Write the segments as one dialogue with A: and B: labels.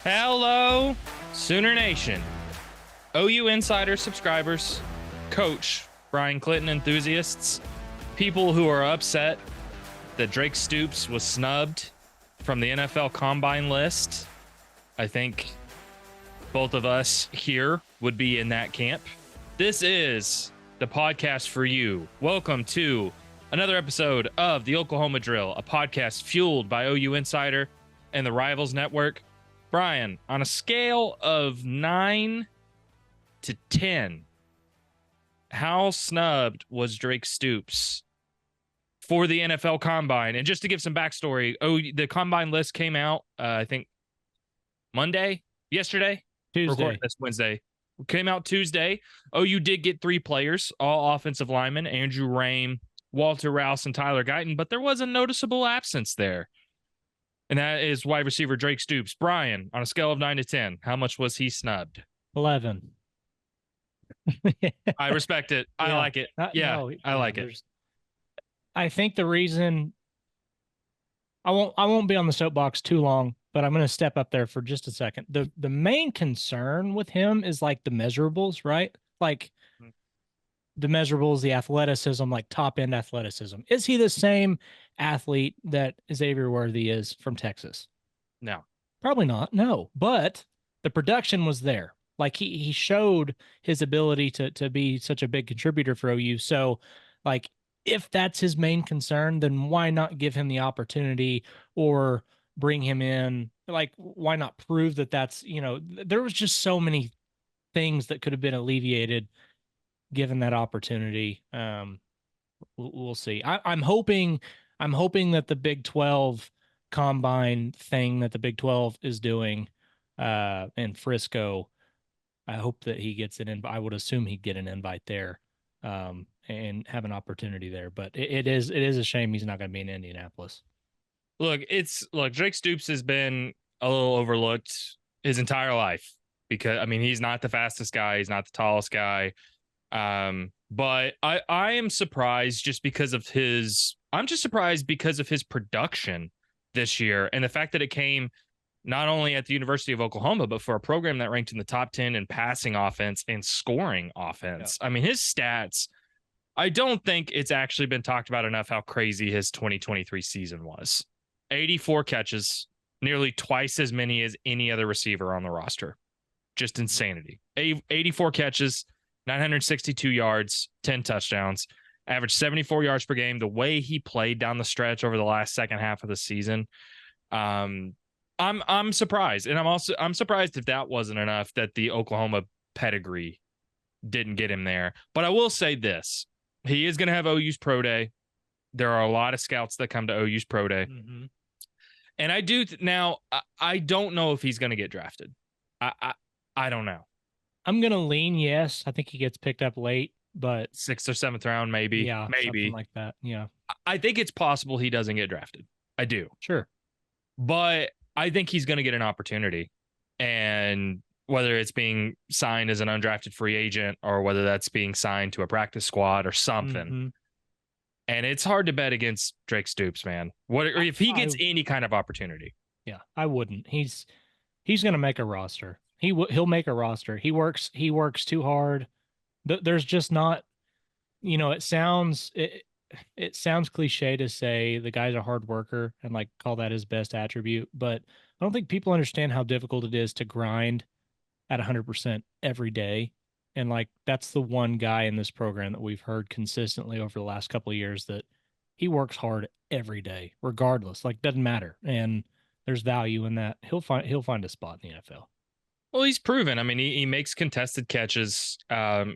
A: Hello, Sooner Nation. OU Insider subscribers, Coach Brian Clinton enthusiasts, people who are upset that Drake Stoops was snubbed from the NFL Combine list. I think both of us here would be in that camp. This is the podcast for you. Welcome to another episode of the Oklahoma Drill, a podcast fueled by OU Insider and the Rivals Network. Brian, on a scale of 9 to 10, how snubbed was Drake Stoops for the NFL Combine? And just to give some backstory, the Combine list came out, I think, yesterday?
B: Tuesday.
A: This Wednesday. Came out Tuesday. OU did get 3 players, all offensive linemen, Andrew Rame, Walter Rouse, and Tyler Guyton, but there was a noticeable absence there. And that is wide receiver Drake Stoops. Brian, on a scale of 9 to 10, how much was he snubbed?
B: 11.
A: I respect it. I like it. I like it.
B: I think the reason I won't be on the soapbox too long, but I'm going to step up there for just a second. The main concern with him is like the measurables, right? Like the measurables, the athleticism, like top end athleticism. Is he the same athlete that Xavier Worthy is from Texas?
A: No,
B: probably not. No, but the production was there. Like he showed his ability to be such a big contributor for OU. So like if that's his main concern, then why not give him the opportunity or bring him in? Like, why not prove that that's, there was just so many things that could have been alleviated given that opportunity. We'll see. I'm hoping that the Big 12 combine thing that the Big 12 is doing in Frisco, I hope that he gets an invite. I would assume he'd get an invite there and have an opportunity there. But it is a shame he's not going to be in Indianapolis.
A: Look, Drake Stoops has been a little overlooked his entire life because, I mean, he's not the fastest guy. He's not the tallest guy. But I am surprised I'm just surprised because of his production this year and the fact that it came not only at the University of Oklahoma, but for a program that ranked in the top 10 in passing offense and scoring offense. Yeah. I mean, his stats, I don't think it's actually been talked about enough how crazy his 2023 season was. 84 catches, nearly twice as many as any other receiver on the roster. Just insanity. 84 catches, 962 yards, 10 touchdowns, averaged 74 yards per game. The way he played down the stretch over the last second half of the season, I'm surprised. And I'm surprised if that wasn't enough that the Oklahoma pedigree didn't get him there. But I will say this. He is going to have OU's Pro Day. There are a lot of scouts that come to OU's Pro Day. Mm-hmm. And I do now, I don't know if he's going to get drafted. I don't know.
B: I'm going to lean yes. I think he gets picked up late, but
A: 6th or 7th round, maybe.
B: Yeah, something like that. Yeah.
A: I think it's possible he doesn't get drafted. I do.
B: Sure.
A: But I think he's going to get an opportunity. And whether it's being signed as an undrafted free agent or whether that's being signed to a practice squad or something. Mm-hmm. And it's hard to bet against Drake Stoops, man. If he gets any kind of opportunity?
B: Yeah, I wouldn't. He's going to make a roster. He'll make a roster. He works too hard. There's just not, it sounds cliche to say the guy's a hard worker and like call that his best attribute, but I don't think people understand how difficult it is to grind at 100% every day. And like, that's the one guy in this program that we've heard consistently over the last couple of years that he works hard every day, regardless, like doesn't matter. And there's value in that. He'll find a spot in the NFL.
A: Well, he's proven. I mean, he makes contested catches.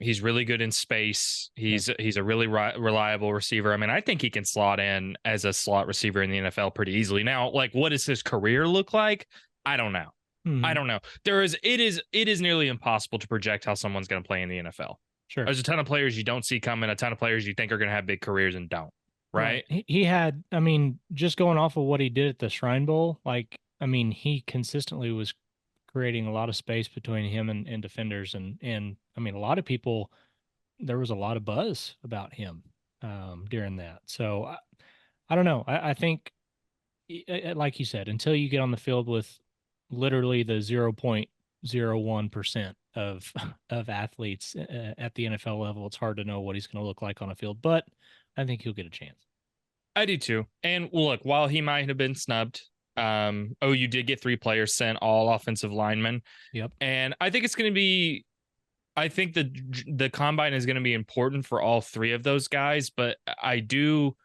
A: He's really good in space. He's a really reliable receiver. I mean, I think he can slot in as a slot receiver in the NFL pretty easily. Now, like, what does his career look like? I don't know. Mm-hmm. I don't know. It is nearly impossible to project how someone's going to play in the NFL.
B: Sure.
A: There's a ton of players you don't see coming, a ton of players you think are going to have big careers and don't. Right.
B: He had, I mean, just going off of what he did at the Shrine Bowl, like, I mean, he consistently was creating a lot of space between him and defenders. And I mean, a lot of people, there was a lot of buzz about him during that. So I don't know. I think, like you said, until you get on the field with literally the 0.01% of athletes at the NFL level. It's hard to know what he's going to look like on a field, but I think he'll get a chance.
A: I do too. And look, while he might have been snubbed, OU did get 3 players sent, all offensive linemen.
B: Yep.
A: And I think it's going to be, I think the combine is going to be important for all 3 of those guys, but I do,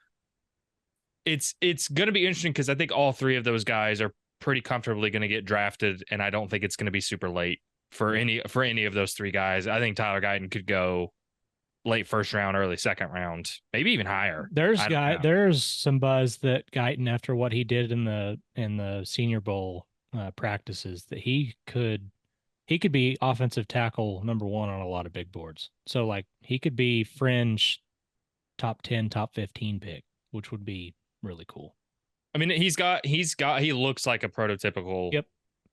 A: it's going to be interesting because I think all 3 of those guys are pretty comfortably going to get drafted, and I don't think it's going to be super late for any of those 3 guys. I think Tyler Guyton could go late first round, early second round, maybe even higher.
B: There's some buzz that Guyton, after what he did in the Senior Bowl practices, that he could be offensive tackle #1 on a lot of big boards. So like he could be fringe top 10, top 15 pick, which would be really cool.
A: I mean, he looks like a prototypical
B: Yep.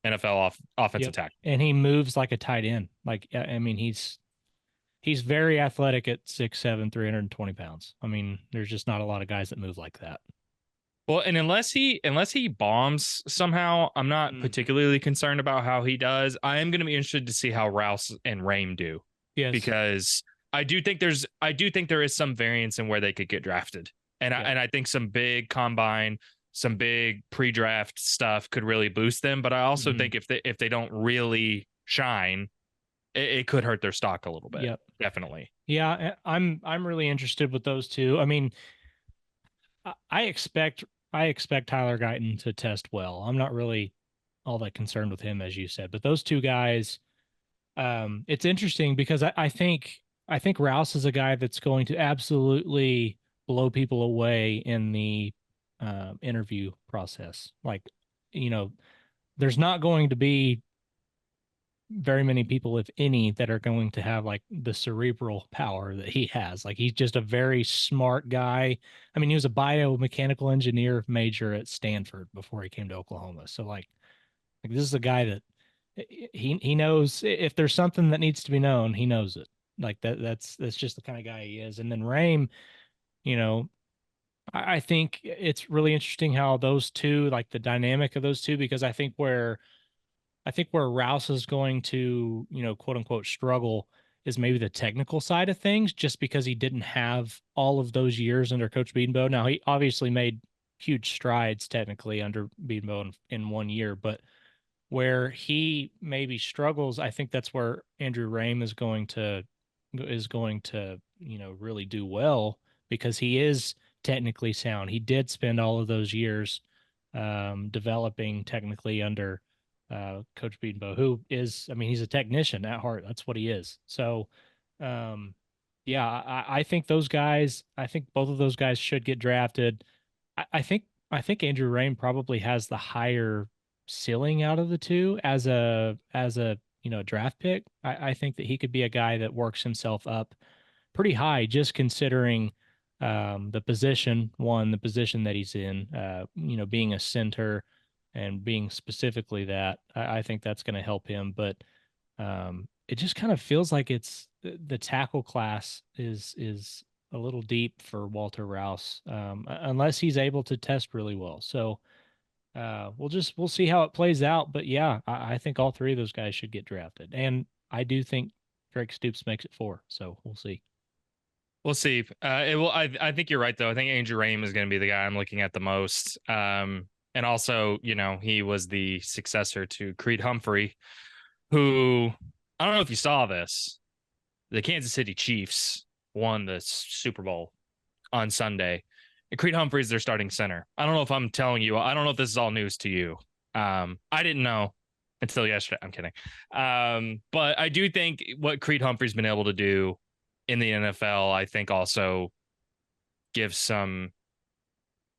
A: NFL offensive
B: Yep.
A: tackle.
B: And he moves like a tight end. Like, I mean, he's very athletic at 6'7", 320 pounds. I mean, there's just not a lot of guys that move like that.
A: Well, and unless he bombs somehow, I'm not particularly concerned about how he does. I am going to be interested to see how Rouse and Rame do.
B: Yes.
A: Because I do think there is some variance in where they could get drafted. And I think some big combine, some big pre-draft stuff could really boost them, but I also think if they don't really shine, it could hurt their stock a little bit.
B: Yep.
A: Definitely.
B: Yeah, I'm really interested with those 2. I mean, I expect Tyler Guyton to test well. I'm not really all that concerned with him, as you said, but those 2 guys, it's interesting because I think Rouse is a guy that's going to absolutely blow people away in the interview process. Like, there's not going to be very many people, if any, that are going to have like the cerebral power that he has. Like, he's just a very smart guy. I mean, he was a biomechanical engineer major at Stanford before he came to Oklahoma. So like this is a guy that he knows if there's something that needs to be known, he knows it. Like that's just the kind of guy he is. And then Rame, I think it's really interesting how those 2, like the dynamic of those 2, because I think where Rouse is going to, quote unquote, struggle is maybe the technical side of things, just because he didn't have all of those years under Coach Bedenbaugh. Now, he obviously made huge strides technically under Bedenbaugh in 1 year, but where he maybe struggles, I think that's where Andrew Rame is going to, really do well, because he is technically sound. He did spend all of those years developing technically under Coach Bedenbaugh, who is, I mean, he's a technician at heart. That's what he is. So, yeah, I think those guys, I think both of those guys should get drafted. I think Andrew Rame probably has the higher ceiling out of the 2 as a draft pick. I think that he could be a guy that works himself up pretty high, just considering the position that he's in, being a center and being specifically that. I think that's going to help him. But it just kind of feels like it's the tackle class is a little deep for Walter Rouse, unless he's able to test really well. So we'll see how it plays out. But yeah, I think all 3 of those guys should get drafted, and I do think Drake Stoops makes it 4. So we'll see.
A: We'll see. I think you're right though. I think Andrew Rame is going to be the guy I'm looking at the most. And also, he was the successor to Creed Humphrey, who, I don't know if you saw this. The Kansas City Chiefs won the Super Bowl on Sunday. And Creed Humphrey is their starting center. I don't know if I'm telling you. I don't know if this is all news to you. I didn't know until yesterday. I'm kidding. But I do think what Creed Humphrey's been able to do in the NFL, I think also gives some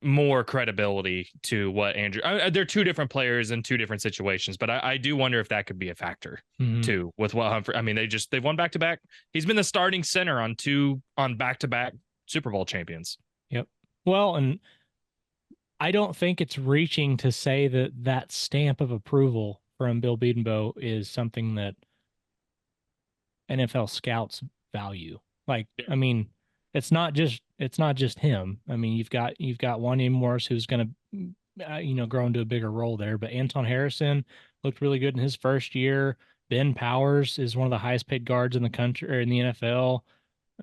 A: more credibility to what Andrew. They're 2 different players in 2 different situations, but I do wonder if that could be a factor too with what Humphrey. I mean, they've won back-to-back. He's been the starting center on back-to-back Super Bowl champions.
B: Yep. Well, and I don't think it's reaching to say that stamp of approval from Bill Bedenbaugh is something that NFL scouts value. Like, I mean, it's not just him. I mean, you've got Wanya Morris, who's going to grow into a bigger role there, but Anton Harrison, looked really good in his first year. Ben Powers is one of the highest paid guards in the country or in the NFL.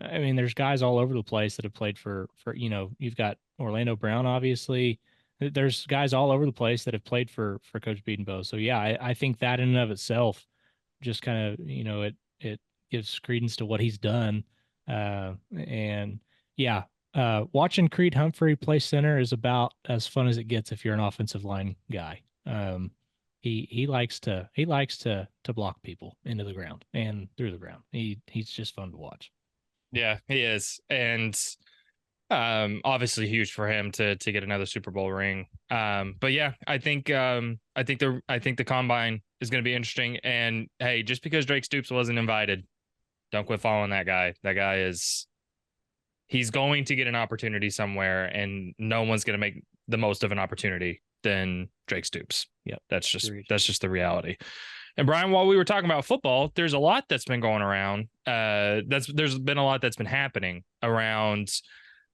B: I mean, there's guys all over the place that have played for you've got Orlando Brown, obviously. There's guys all over the place that have played for Coach Bedenbaugh. So yeah, I think that in and of itself just kind of it gives credence to what he's done. And yeah, watching Creed Humphrey play center is about as fun as it gets if you're an offensive line guy. He likes to block people into the ground and through the ground. He's just fun to watch.
A: Yeah, he is. And obviously huge for him to get another Super Bowl ring. But yeah, I think the combine is going to be interesting. And hey, just because Drake Stoops wasn't invited, don't quit following that guy. That guy is he's going to get an opportunity somewhere, and no one's going to make the most of an opportunity than Drake Stoops.
B: Yep,
A: that's just the reality. And Brian, while we were talking about football, there's a lot that's been going around. There's been a lot that's been happening around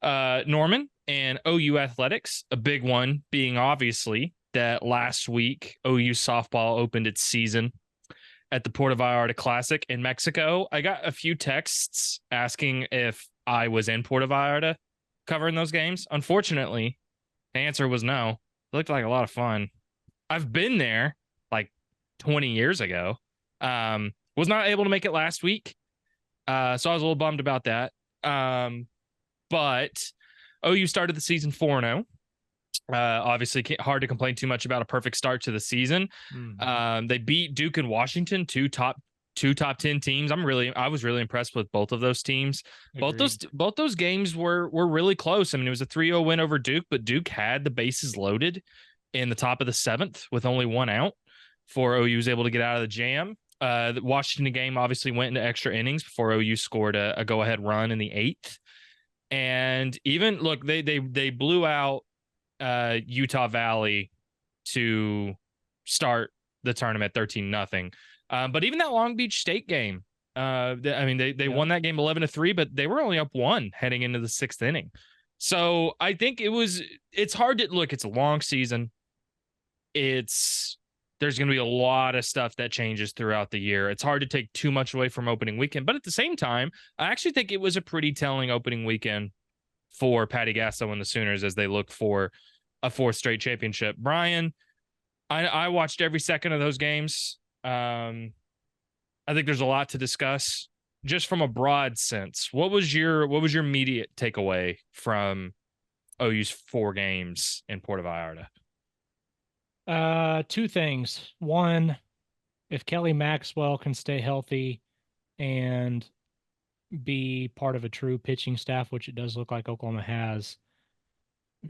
A: Norman and OU athletics. A big one being obviously that last week OU softball opened its season at the Puerto Vallarta Classic in Mexico. I got a few texts asking if I was in Puerto Vallarta covering those games. Unfortunately, the answer was no. It looked like a lot of fun. I've been there like 20 years ago. Was not able to make it last week. So I was a little bummed about that. But OU started the season 4-0. Obviously, hard to complain too much about a perfect start to the season. They beat Duke and Washington, two top 10 teams. I was really impressed with both of those teams.
B: Agreed.
A: Both those games were really close. I mean, it was a 3-0 win over Duke, but Duke had the bases loaded in the top of the seventh with only one out before OU was able to get out of the jam. The Washington game obviously went into extra innings before OU scored a go-ahead run in the eighth. And even look, they blew out Utah Valley to start the tournament 13-0. But even that Long Beach State game, they won that game 11-3, but they were only up one heading into the sixth inning. So I think it's hard to look. It's a long season. There's going to be a lot of stuff that changes throughout the year. It's hard to take too much away from opening weekend, but at the same time, I actually think it was a pretty telling opening weekend for Patty Gasso and the Sooners as they look for a fourth straight championship. Brian, I watched every second of those games. I think there's a lot to discuss just from a broad sense. What was your immediate takeaway from OU's 4 games in Puerto Vallarta?
B: Two things. One, if Kelly Maxwell can stay healthy and be part of a true pitching staff, which it does look like Oklahoma has,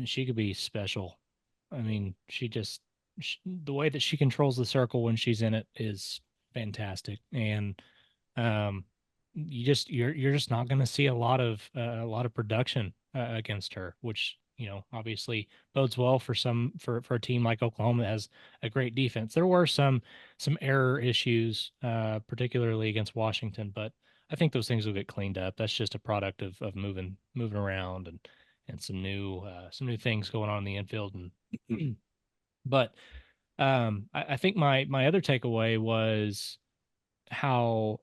B: she could be special. I mean, the way that she controls the circle when she's in it is fantastic. And you're just not going to see a lot of production against her, which obviously bodes well for a team like Oklahoma that has a great defense. There were some error issues, particularly against Washington, but I think those things will get cleaned up. That's just a product of moving around and some new things going on in the infield. And but I think my other takeaway was how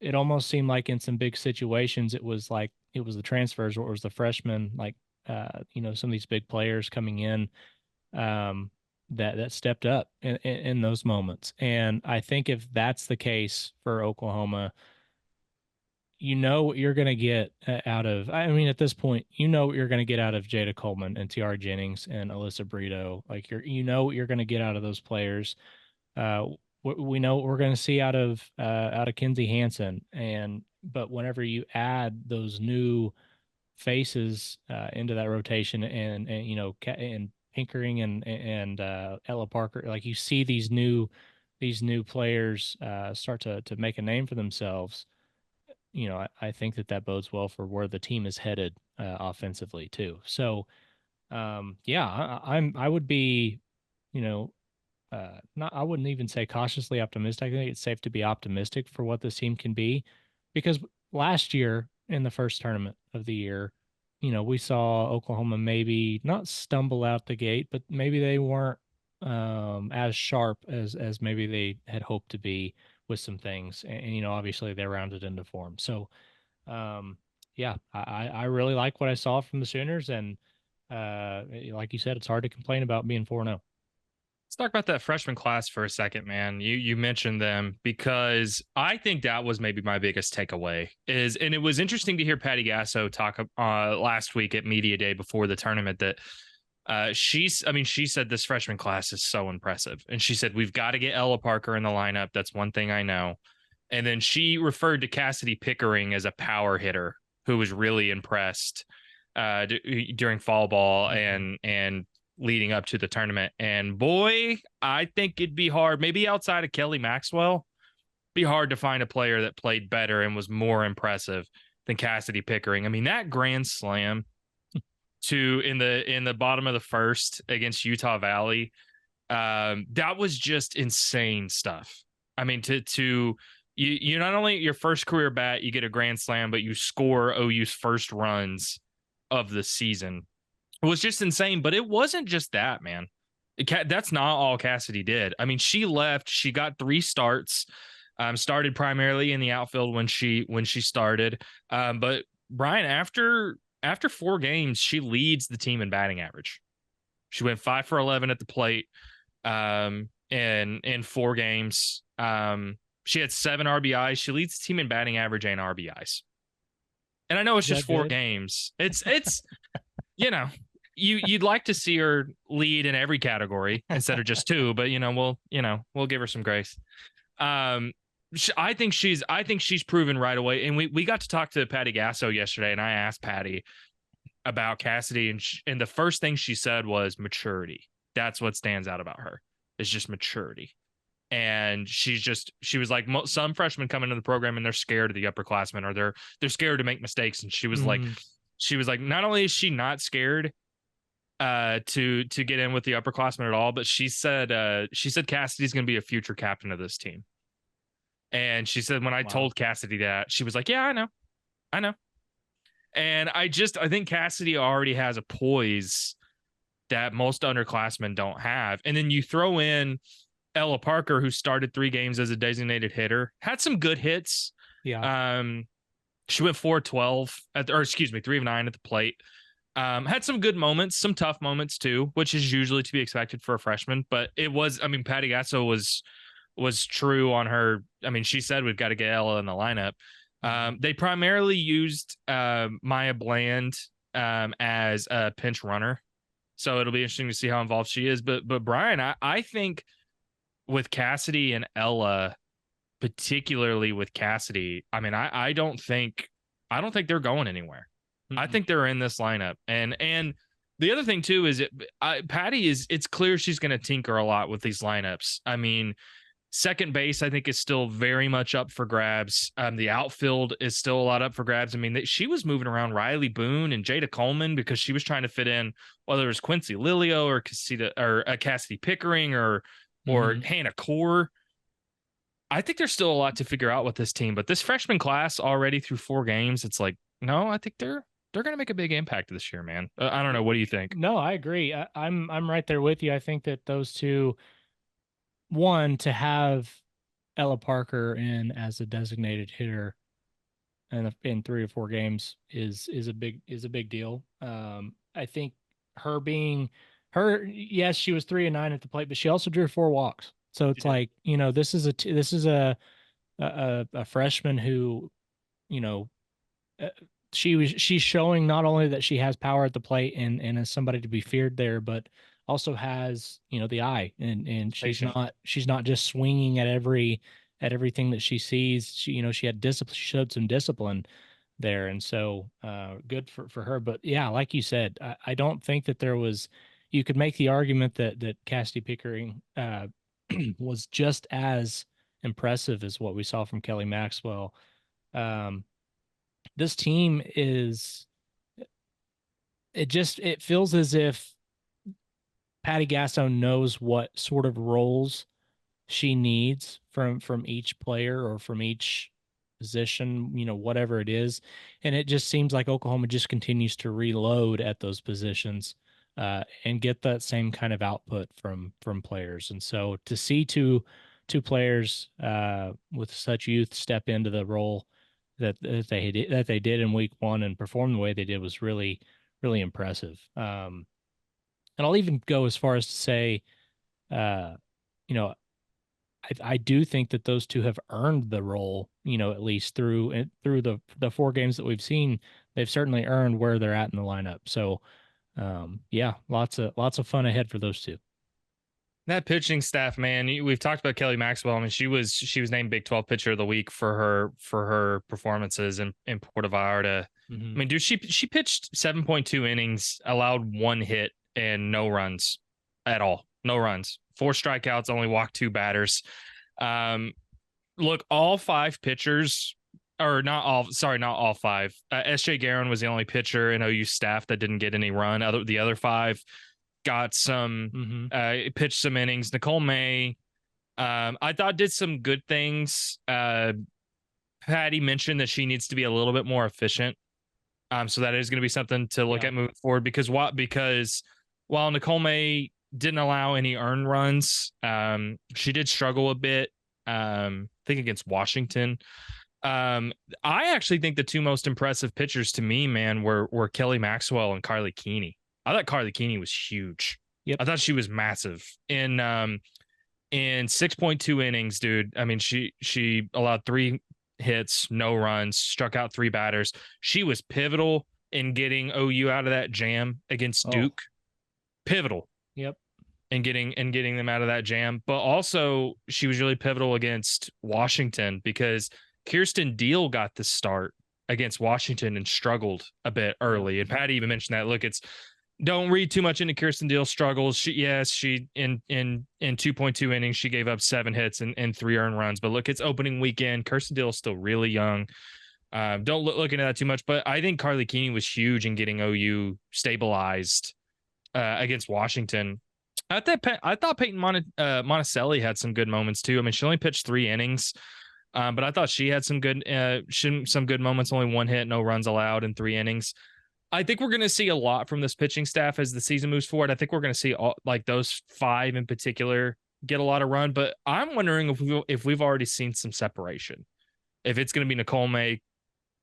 B: it almost seemed like in some big situations it was the transfers or it was the freshmen, like some of these big players coming in that stepped up in those moments. And I think if that's the case for Oklahoma, what you're going to get out of, I mean, at this point, what you're going to get out of Jada Coleman and Tiara Jennings and Alyssa Brito. Like what you're going to get out of those players. We know what we're going to see out of Kinsey Hansen. But whenever you add those new faces into that rotation and Pinkering and Ella Parker, like you see these new players start to make a name for themselves. I think that bodes well for where the team is headed offensively too. So, I would be, not, I wouldn't even say cautiously optimistic. I think it's safe to be optimistic for what this team can be, because last year in the first tournament of the year, we saw Oklahoma maybe not stumble out the gate, but maybe they weren't as sharp as maybe they had hoped to be with some things. And obviously they rounded into form. So yeah, I really like what I saw from the Sooners, and like you said, it's hard to complain about being 4-0.
A: Let's talk about that freshman class for a second, man. You mentioned them because I think that was maybe my biggest takeaway is, and it was interesting to hear Patty Gasso talk last week at media day before the tournament that she said this freshman class is so impressive, and she said we've got to get Ella Parker in the lineup. That's one thing I know. And then she referred to Cassidy Pickering as a power hitter who was really impressed during fall ball and leading up to the tournament. And boy, I think it'd be hard, maybe outside of Kelly Maxwell, be hard to find a player that played better and was more impressive than Cassidy Pickering. I mean, that grand slam in the bottom of the first against Utah Valley, that was just insane stuff. I mean, to you not only your first career bat, you get a grand slam, but you score OU's first runs of the season. It was just insane, but it wasn't just that, man. That's not all Cassidy did. I mean, she left. She got 3 starts. Started primarily in the outfield when she started. But Brian, after 4 games, she leads the team in batting average. She went 5 for 11 at the plate. In 4 games. She had 7 RBIs. She leads the team in batting average and RBIs. And I know it's just 4 games. It's you'd like to see her lead in every category instead of just 2, but we'll give her some grace. I think she's proven right away. And we got to talk to Patty Gasso yesterday, and I asked Patty about Cassidy, and the first thing she said was maturity. That's what stands out about her. It's just maturity. And she was like, some freshmen come into the program and they're scared of the upperclassmen, or they're scared to make mistakes. And she was like, not only is she not scared to get in with the upperclassmen at all, but she said Cassidy's going to be a future captain of this team. And she said, when I told Cassidy that, she was like, yeah, I know. And I think Cassidy already has a poise that most underclassmen don't have. And then you throw in Ella Parker, who started 3 games as a designated hitter, had some good hits.
B: Yeah.
A: She went 4-12 3 of 9 at the plate. Had some good moments, some tough moments too, which is usually to be expected for a freshman. But it was, I mean, Patty Gasso was true on her. I mean, she said we've got to get Ella in the lineup. They primarily used Maya Bland as a pinch runner, so it'll be interesting to see how involved she is. But Brian, I think with Cassidy and Ella, particularly with Cassidy, I mean, I don't think they're going anywhere. Mm-hmm. I think they're in this lineup. And the other thing too is Patty it's clear she's going to tinker a lot with these lineups. I mean, second base, I think, is still very much up for grabs. The outfield is still a lot up for grabs. I mean, she was moving around Riley Boone and Jada Coleman because she was trying to fit in, whether it was Quincy Lilio or Cassidy Pickering or Hannah Core. I think there's still a lot to figure out with this team, but this freshman class already through 4 games, it's like, no, I think they're going to make a big impact this year, man. I don't know. What do you think?
B: No, I agree. I'm right there with you. I think that those two, one, to have Ella Parker in as a designated hitter in 3 or 4 games is a big deal. I think yes, she was 3 of 9 at the plate, but she also drew 4 walks. So it's like, this is a freshman who, she's showing not only that she has power at the plate and as somebody to be feared there, but also has, the eye, and she's not just swinging at everything that she sees. She had discipline. She showed some discipline there, and so good for her. But yeah, like you said, I don't think that there was. You could make the argument that Cassidy Pickering was just as impressive as what we saw from Kelly Maxwell. This team it feels as if Patty Gasso knows what sort of roles she needs from each player or from each position, whatever it is. And it just seems like Oklahoma just continues to reload at those positions. and get that same kind of output from players. And so to see two players with such youth step into the role that they did in week one and perform the way they did was really impressive. And I'll even go as far as to say, uh, you know, I do think that those two have earned the role, at least through the four games that we've seen, they've certainly earned where they're at in the lineup. So, yeah, lots of fun ahead for those two.
A: That pitching staff, man. We've talked about Kelly Maxwell. I mean, she was named Big 12 Pitcher of the Week for her performances in Puerto Vallarta. I
B: Mm-hmm.
A: mean, dude, she pitched 7.2 innings, allowed one hit and no runs at all. No runs, four strikeouts, only walked two batters. Um, Look, all five pitchers, or not all, sorry, not all five. SJ Guerin was the only pitcher in OU staff that didn't get any run. The other five got some,
B: Mm-hmm.
A: pitched some innings. Nicole May, I thought did some good things. Patty mentioned that she needs to be a little bit more efficient. So that is going to be something to look
B: Yeah.
A: at moving forward because while Nicole May didn't allow any earned runs, she did struggle a bit. I think against Washington. I actually think the two most impressive pitchers to me, man, were Kelly Maxwell and Carly Keeney. I thought Carly Keeney was huge.
B: Yep.
A: I thought she was massive in 6.2 innings, dude. I mean, she allowed three hits, no runs, struck out three batters. She was pivotal in getting OU out of that jam against
B: Oh,
A: Duke. Pivotal
B: yep.
A: and getting them out of that jam. But also she was really pivotal against Washington because Kirsten Deal got the start against Washington and struggled a bit early. And Patty even mentioned that. Look, it's don't read too much into Kirsten Deal's struggles. She in 2.2 innings, she gave up 7 hits and 3 earned runs. But look, it's opening weekend. Kirsten Deal is still really young. Don't look into that too much. But I think Carly Keeney was huge in getting OU stabilized against Washington. I thought Peyton Monticelli had some good moments too. I mean, she only pitched 3 innings, but I thought she had some good moments. Only one hit, no runs allowed in 3 innings. I think we're going to see a lot from this pitching staff as the season moves forward. I think we're going to see like those five in particular get a lot of run. But I'm wondering if we've already seen some separation. If it's going to be Nicole May,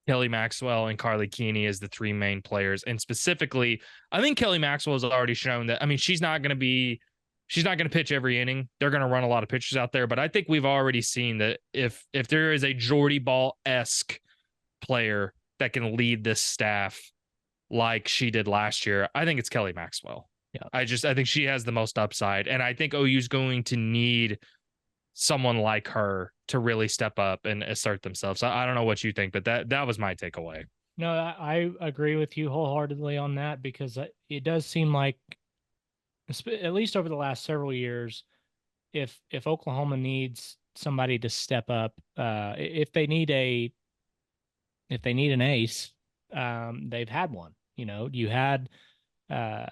A: Kelly Maxwell, and Carly Keeney as the three main players. And specifically, I think Kelly Maxwell has already shown that, I mean, she's not going to pitch every inning. They're going to run a lot of pitchers out there, but I think we've already seen that if there is a Jordy Ball-esque player that can lead this staff like she did last year, I think it's Kelly Maxwell.
B: Yeah.
A: I think she has the most upside, and I think OU's going to need someone like her to really step up and assert themselves. I don't know what you think, but that was my takeaway.
B: No, I agree with you wholeheartedly on that because it does seem like, at least over the last several years, if Oklahoma needs somebody to step up, if they need an ace, they've had one. You had uh,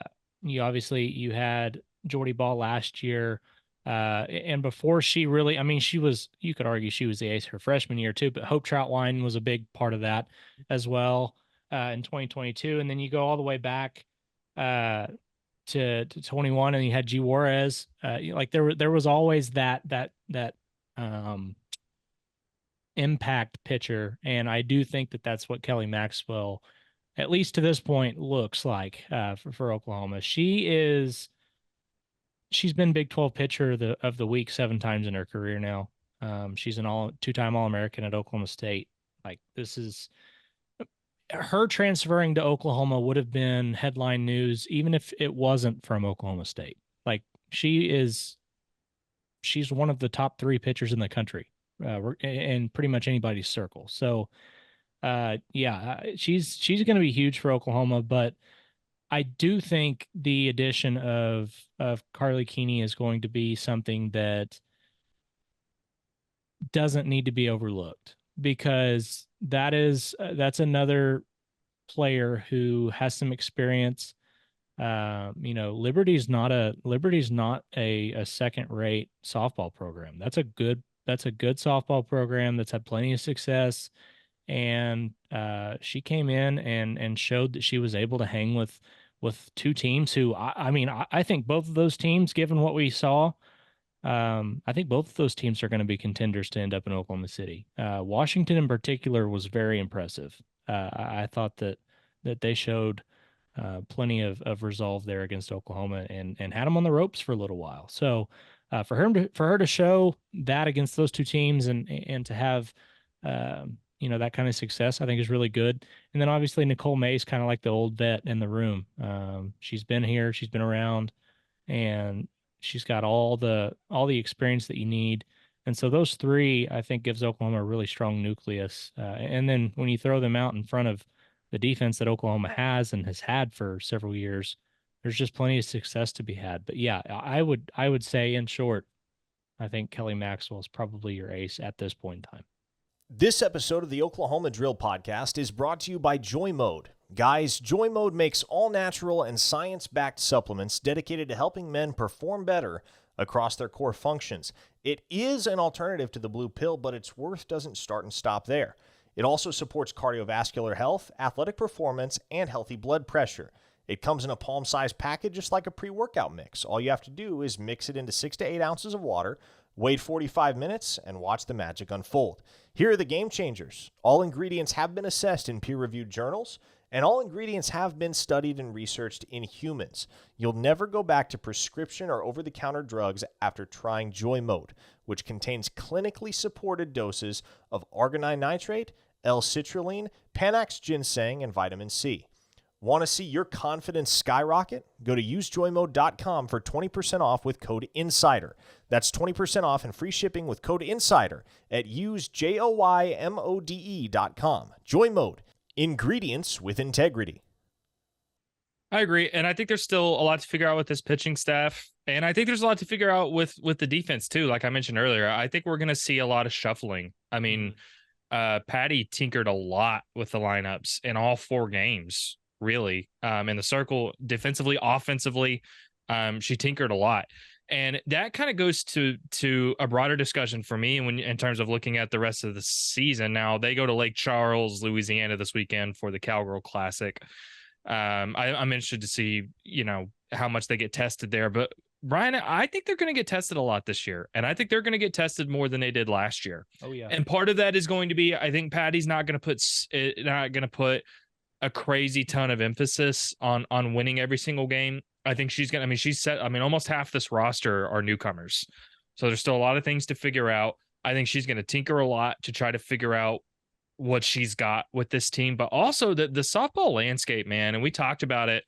B: you had Jordy Ball last year. And before she really, I mean, you could argue she was the ace her freshman year too, but Hope Troutwine was a big part of that as well in 2022. And then you go all the way back to 21 and you had G Juarez. Like there was always that um, impact pitcher. And I do think that that's what Kelly Maxwell, at least to this point, looks like for Oklahoma. She's been Big 12 pitcher of the week 7 times in her career now. She's an two-time All-American at Oklahoma State. Like this is her transferring to Oklahoma would have been headline news even if it wasn't from Oklahoma State. Like she's one of the top 3 pitchers in the country, in pretty much anybody's circle. So, yeah, she's going to be huge for Oklahoma, but I do think the addition of Carly Keeney is going to be something that doesn't need to be overlooked because that's another player who has some experience. Liberty's not a second rate softball program. That's a good softball program that's had plenty of success. And she came in and showed that she was able to hang with with two teams who I mean I think both of those teams, given what we saw, I think both of those teams are going to be contenders to end up in Oklahoma City. Washington in particular was very impressive. I thought that they showed plenty of resolve there against Oklahoma and had them on the ropes for a little while. So for her to show that against those two teams and to have that kind of success, I think is really good. And then obviously Nicole May's kind of like the old vet in the room. She's been here, she's been around, and she's got all the experience that you need. And so those three, I think, gives Oklahoma a really strong nucleus. And then when you throw them out in front of the defense that Oklahoma has and has had for several years, there's just plenty of success to be had. But yeah, I would say in short, I think Kelly Maxwell is probably your ace at this point in time.
C: This episode of the Oklahoma Drill Podcast is brought to you by Joy Mode. Guys, Joy Mode makes all-natural and science-backed supplements dedicated to helping men perform better across their core functions. It is an alternative to the blue pill, but its worth doesn't start and stop there. It also supports cardiovascular health, athletic performance, and healthy blood pressure. It comes in a palm-sized package just like a pre-workout mix. All you have to do is mix it into 6 to 8 ounces of water, wait 45 minutes, and watch the magic unfold. Here are the game changers. All ingredients have been assessed in peer-reviewed journals, and all ingredients have been studied and researched in humans. You'll never go back to prescription or over-the-counter drugs after trying Joy Mode, which contains clinically supported doses of arginine nitrate, L-citrulline, Panax ginseng, and vitamin C. Want to see your confidence skyrocket? Go to usejoymode.com for 20% off with code INSIDER. That's 20% off and free shipping with code INSIDER at usejoymode.com. Joy Mode. Ingredients with integrity.
A: I agree. And I think there's still a lot to figure out with this pitching staff. And I think there's a lot to figure out with the defense too. Like I mentioned earlier, I think we're going to see a lot of shuffling. I mean, Patty tinkered a lot with the lineups in all 4 games, really. In the circle, defensively, offensively, she tinkered a lot. And that kind of goes to a broader discussion for me when in terms of looking at the rest of the season. Now they go to Lake Charles, Louisiana this weekend for the Cowgirl Classic. I'm interested to see, how much they get tested there. But Brian, I think they're going to get tested a lot this year, and I think they're going to get tested more than they did last year.
B: Oh yeah.
A: And part of that is going to be, I think Patty's not going to put a crazy ton of emphasis on winning every single game. I think she's going to, she's set, almost half this roster are newcomers. So there's still a lot of things to figure out. I think she's going to tinker a lot to try to figure out what she's got with this team, but also the softball landscape, man. And we talked about it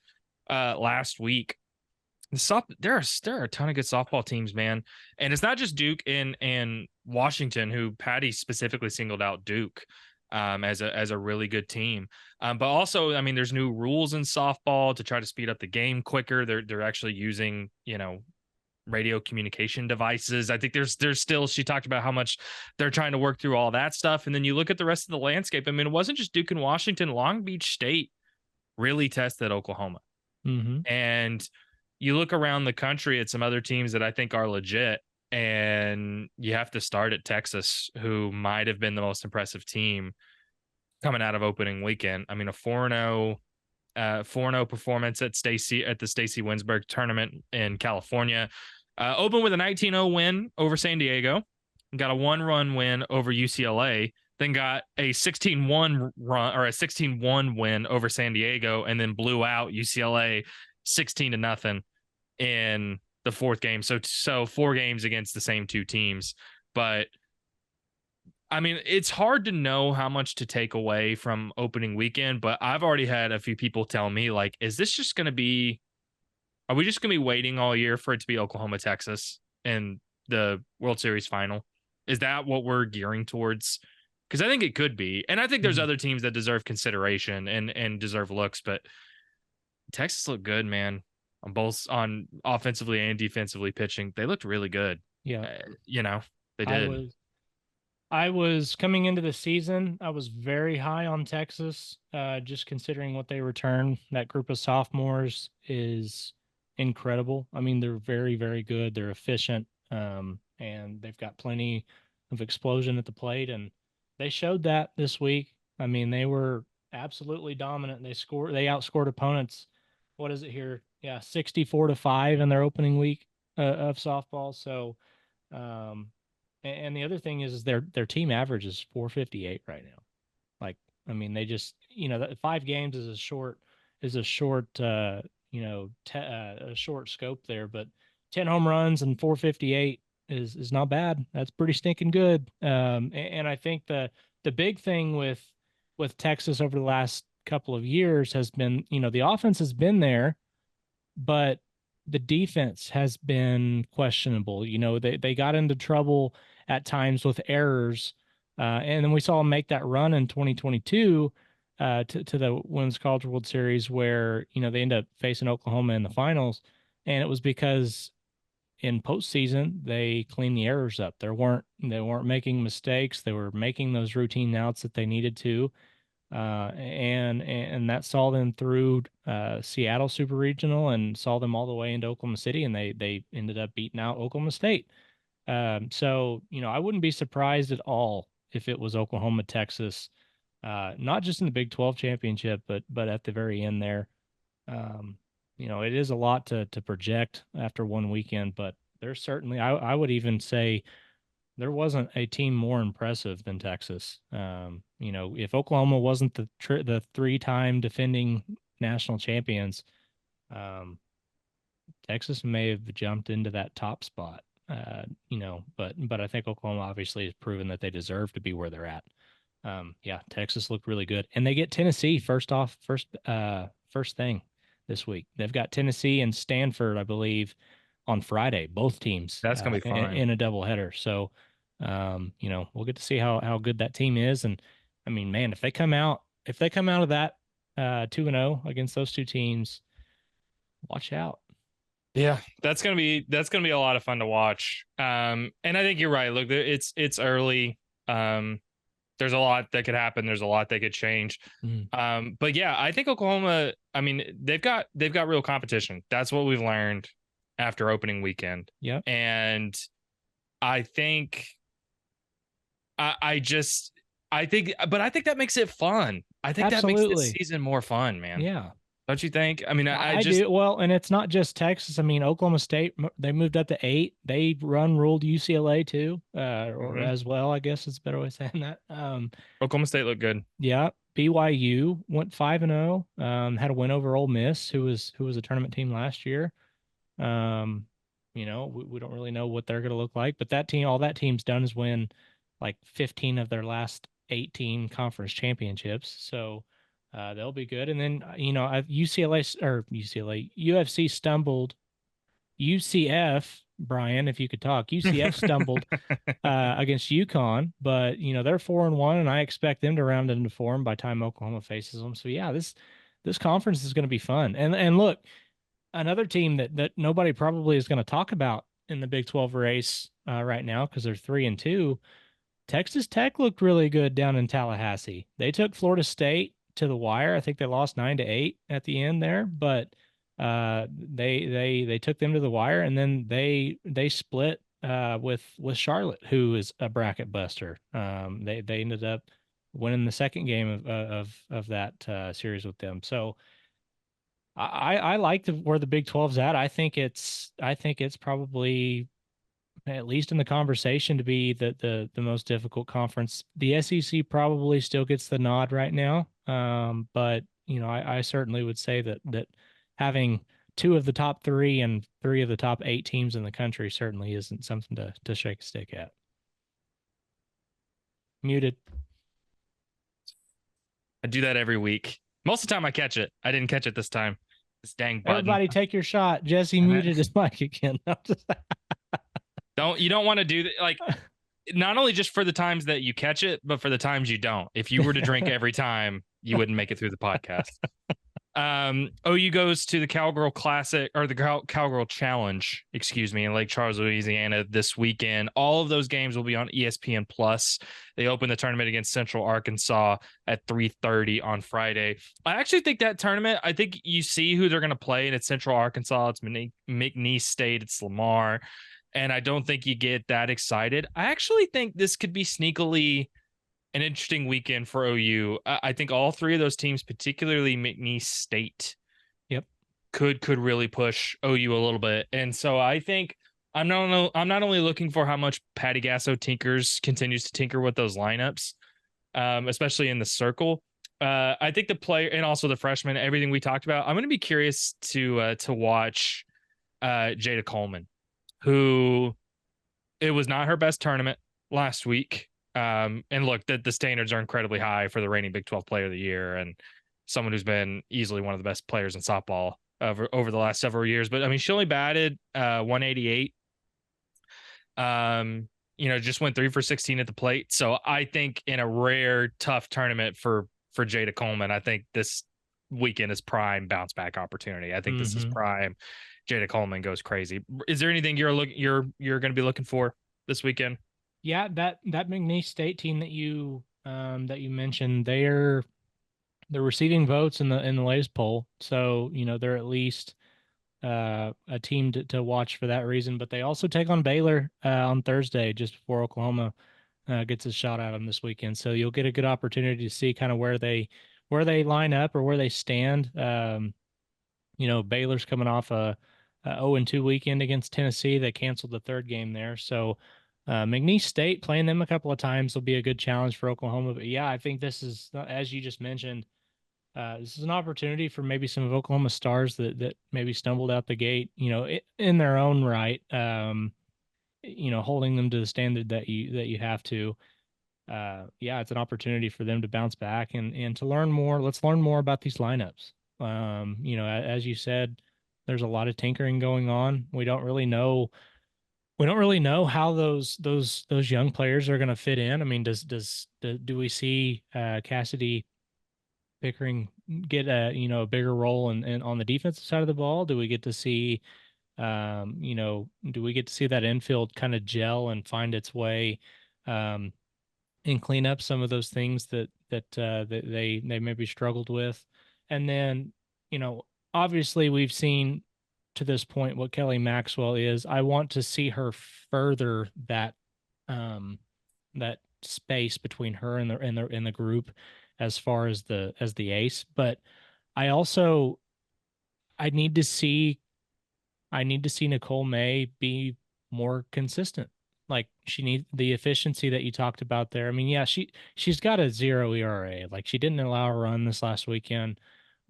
A: last week. There are a ton of good softball teams, man. And it's not just Duke and Washington, who Patty specifically singled out Duke as a really good team. But also, there's new rules in softball to try to speed up the game quicker. They're actually using, radio communication devices. I think there's still, she talked about how much they're trying to work through all that stuff. And then you look at the rest of the landscape. It wasn't just Duke and Washington. Long Beach State really tested Oklahoma.
B: Mm-hmm.
A: And you look around the country at some other teams that I think are legit, and you have to start at Texas, who might have been the most impressive team coming out of opening weekend. A 4-0 performance at the Stacy Winsberg tournament in California. Opened with a 19-0 win over San Diego, got a 1-run win over UCLA, then got a 16-1 run or a 16-1 win over San Diego, and then blew out UCLA 16-0 in the 4th game. So 4 games against the same 2 teams. But it's hard to know how much to take away from opening weekend, but I've already had a few people tell me, like, are we just going to be waiting all year for it to be Oklahoma, Texas in the World Series final? Is that what we're gearing towards? Because I think it could be. And I think there's other teams that deserve consideration and deserve looks, but Texas looked good, man. On offensively and defensively pitching. They looked really good.
B: Yeah.
A: They did.
B: I was coming into the season, I was very high on Texas, just considering what they return. That group of sophomores is incredible. They're very, very good. They're efficient, and they've got plenty of explosion at the plate, and they showed that this week. They were absolutely dominant. They outscored opponents what is it here? Yeah, 64-5 in their opening week of softball. So, and the other thing is their team average is 458 right now. Like, I mean, they just, that 5 games is a short, a short scope there, but 10 home runs and 458 is not bad. That's pretty stinking good. And I think the big thing with Texas over the last couple of years has been, the offense has been there, but the defense has been questionable. They got into trouble at times with errors. And then we saw them make that run in 2022 to the Women's College World Series where, they end up facing Oklahoma in the finals. And it was because in postseason, they cleaned the errors up. They weren't making mistakes. They were making those routine outs that they needed to. And that saw them through Seattle Super Regional and saw them all the way into Oklahoma City, and they ended up beating out Oklahoma State. So I wouldn't be surprised at all if it was Oklahoma, Texas, not just in the Big 12 championship, but at the very end there. It is a lot to project after one weekend, but there's certainly I would even say there wasn't a team more impressive than Texas. If Oklahoma wasn't the 3-time defending national champions, Texas may have jumped into that top spot. But I think Oklahoma obviously has proven that they deserve to be where they're at. Texas looked really good, and they get Tennessee first thing this week. They've got Tennessee and Stanford, I believe, on Friday. Both teams.
A: That's gonna be fun
B: in a doubleheader. So, we'll get to see how good that team is. And I mean, man, if they come out of that 2-0 against those two teams, watch out.
A: Yeah, that's gonna be a lot of fun to watch. And I think you're right. Look, it's early. There's a lot that could happen. There's a lot that could change. But yeah, I think Oklahoma, I memean, they've got real competition. That's what we've learned after opening weekend.
B: Yeah.
A: And I think I think that makes it fun. I think
B: Absolutely.
A: that makes this season more fun, man.
B: Yeah.
A: Don't you think? I mean, I
B: do. Well, and it's not just Texas. I mean, Oklahoma State, they moved up to 8. They ruled UCLA too, or as well, I guess is a better way of saying that.
A: Oklahoma State looked good.
B: Yeah. BYU went 5-0, had a win over Ole Miss, who was a tournament team last year. We don't really know what they're going to look like, but all that team's done is win like 15 of their last 18 conference championships. So, they'll be good. And then, UFC stumbled. UCF, Brian, if you could talk, UCF stumbled against UConn, but, they're 4-1, and I expect them to round into form by the time Oklahoma faces them. So, yeah, this conference is going to be fun. And look, another team that nobody probably is going to talk about in the Big 12 race right now because they're 3-2. Texas Tech looked really good down in Tallahassee. They took Florida State to the wire. I think they lost 9-8 at the end there, but they took them to the wire, and then they split with Charlotte, who is a bracket buster. They ended up winning the second game of that series with them. So I like where the Big 12's at. I think it's probably at least in the conversation to be the most difficult conference. The SEC probably still gets the nod right now. But I certainly would say that having 2 of the top 3 and 3 of the top 8 teams in the country certainly isn't something to shake a stick at. Muted.
A: I do that every week. Most of the time I catch it. I didn't catch it this time. This dang button.
B: Everybody take your shot. Jesse muted his mic again.
A: You don't want to do that. Like, not only just for the times that you catch it, but for the times you don't. If you were to drink every time, you wouldn't make it through the podcast. OU goes to the Cowgirl Classic, or the Cowgirl Challenge, in Lake Charles, Louisiana this weekend. All of those games will be on ESPN Plus. They open the tournament against Central Arkansas at 3:30 on Friday. I actually think that tournament, I think you see who they're going to play, and it's Central Arkansas, it's McNeese State, it's Lamar, and I don't think you get that excited. I actually think this could be sneakily an interesting weekend for OU. I think all 3 of those teams, particularly McNeese State,
B: yep,
A: could really push OU a little bit. And so I think I'm not only looking for how much Patty Gasso continues to tinker with those lineups, especially in the circle. I think the player and also the freshman, everything we talked about. I'm going to be curious to watch Jada Coleman, who it was not her best tournament last week. And look, the standards are incredibly high for the reigning Big 12 Player of the Year and someone who's been easily one of the best players in softball over the last several years. But I mean, she only batted 188. Just went 3 for 16 at the plate. So I think in a rare tough tournament for Jada Coleman, I think this weekend is prime bounce back opportunity. I think this is prime Jada Coleman goes crazy. Is there anything you're going to be looking for this weekend?
B: Yeah, that McNeese State team that you mentioned, they're receiving votes in the latest poll, so they're at least a team to watch for that reason. But they also take on Baylor on Thursday, just before Oklahoma gets a shot at them this weekend. So you'll get a good opportunity to see kind of where they line up or where they stand. Baylor's coming off a 0-2 weekend against Tennessee. They canceled the third game there, so. McNeese State, playing them a couple of times will be a good challenge for Oklahoma. But yeah, I think this is, as you just mentioned, this is an opportunity for maybe some of Oklahoma's stars that maybe stumbled out the gate, in their own right, holding them to the standard that you have to. Yeah, it's an opportunity for them to bounce back and to learn more. Let's learn more about these lineups. As you said, there's a lot of tinkering going on. We don't really know how those young players are going to fit in. I mean, do we see Cassidy Pickering get a bigger role in on the defensive side of the ball? Do we get to see that infield kind of gel and find its way and clean up some of those things that they maybe struggled with? And then, obviously we've seen to this point what Kelly Maxwell is. I want to see her further that space between her and the group as far as the ace. But I need to see Nicole May be more consistent. Like, she needs the efficiency that you talked about there. I mean, yeah, she's got a 0 ERA. Like, she didn't allow a run this last weekend,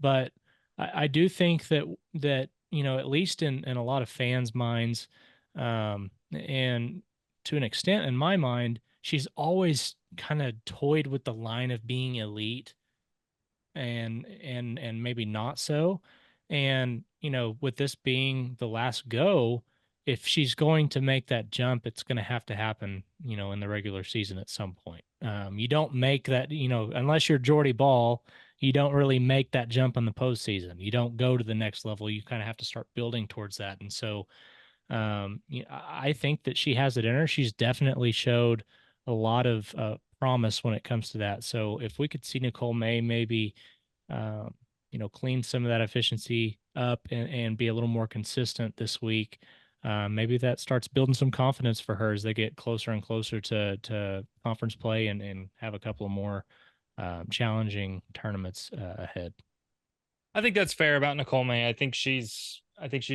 B: but I do think that at least in a lot of fans' minds, and to an extent in my mind, she's always kind of toyed with the line of being elite and maybe not so. And, with this being the last go, if she's going to make that jump, it's going to happen, in the regular season at some point. You don't make that, unless you're Jordy Ball, you don't really make that jump in the postseason. You don't go to the next level. You kind of have to start building towards that. And so I think that she has it in her. She's definitely showed a lot of promise when it comes to that. So if we could see Nicole May maybe, clean some of that efficiency up and be a little more consistent this week, maybe that starts building some confidence for her as they get closer and closer to conference play and have a couple of more challenging tournaments ahead.
A: I think that's fair about Nicole May. I think she's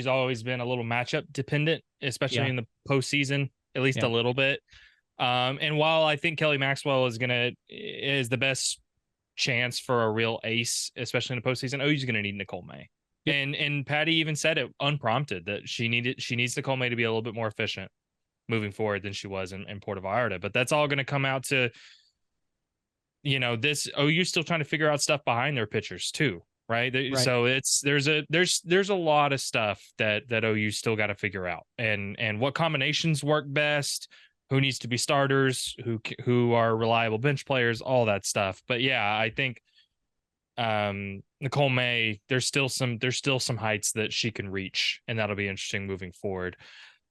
A: always been a little matchup dependent, especially in the postseason, at least a little bit. And while I think Kelly Maxwell is the best chance for a real ace, especially in the postseason, OU's going to need Nicole May. Yep. And Patty even said it unprompted that she needs Nicole May to be a little bit more efficient moving forward than she was in Puerto Vallarta. But that's all going to come out to, this OU's still trying to figure out stuff behind their pitchers too. Right. So there's a lot of stuff that OU still got to figure out, and what combinations work best, who needs to be starters, who are reliable bench players, all that stuff. But yeah, I think Nicole May, there's still some heights that she can reach, and that'll be interesting moving forward.